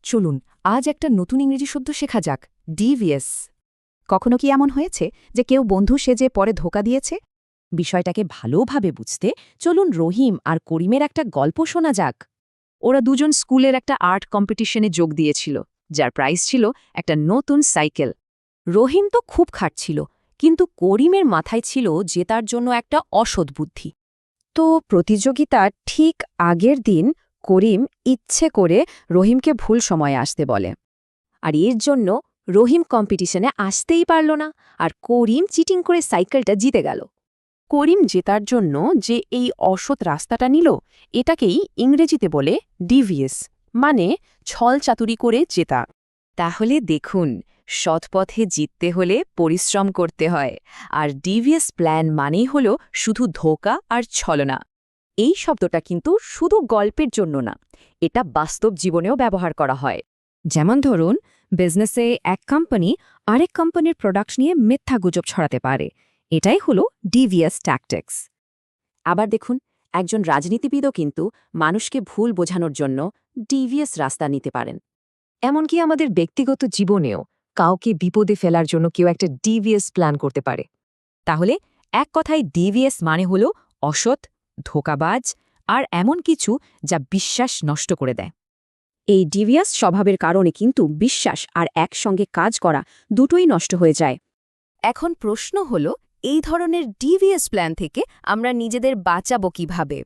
চলুন আজ একটা নতুন ইংরেজি শব্দ শেখা যাক, ডিভিএস। কখনো কি এমন হয়েছে যে কেউ বন্ধু সেজে পরে ধোকা দিয়েছে? বিষয়টাকে ভালোভাবে বুঝতে চলুন রহিম আর করিমের একটা গল্প শোনা যাক। ওরা দুজন স্কুলের একটা আর্ট কম্পিটিশনে যোগ দিয়েছিল, যার প্রাইজ ছিল একটা নতুন সাইকেল। রহিম তো খুব খাটছিল, কিন্তু করিমের মাথায় ছিল জেতার জন্য একটা অসৎ বুদ্ধি। তো প্রতিযোগিতার ঠিক আগের দিন করিম ইচ্ছে করে রহিমকে ভুল সময়ে আসতে বলে। আর এর জন্য রহিম কম্পিটিশনে আসতেই পারল না, আর করিম চিটিং করে সাইকেলটা জিতে গেল। করিম জেতার জন্য যে এই অসৎ রাস্তাটা নিল, এটাকেই ইংরেজিতে বলে ডিভিএস, মানে ছল চাতুরি করে জেতা। তাহলে দেখুন, সৎপথে জিততে হলে পরিশ্রম করতে হয়, আর ডিভিএস প্ল্যান মানেই হল শুধু ধোঁকা আর ছলনা। এই শব্দটা কিন্তু শুধু গল্পের জন্য না, এটা বাস্তব জীবনেও ব্যবহার করা হয়। যেমন ধরুন, বিজনেসে এক কোম্পানি আরেক কোম্পানির প্রোডাক্ট নিয়ে মিথ্যা গুজব ছড়াতে পারে। এটাই হলো ডিভিএস ট্যাকটিক্স। আবার দেখুন, একজন রাজনীতিবিদও কিন্তু মানুষকে ভুল বোঝানোর জন্য ডিভিএস রাস্তা নিতে পারেন। এমনকি আমাদের ব্যক্তিগত জীবনেও কাউকে বিপদে ফেলার জন্য কেউ একটা ডিভিএস প্ল্যান করতে পারে। তাহলে এক কথায় ডিভিএস মানে হল অসৎ, ধোঁকাবাজ আর এমন কিছু যা বিশ্বাস নষ্ট করে দেয়। এই ডিভিয়াস স্বভাবের কারণে কিন্তু বিশ্বাস আর একসঙ্গে কাজ করা দুটোই নষ্ট হয়ে যায়। এখন প্রশ্ন হল, এই ধরনের ডিভিএস প্ল্যান থেকে আমরা নিজেদের বাঁচাবো কিভাবে?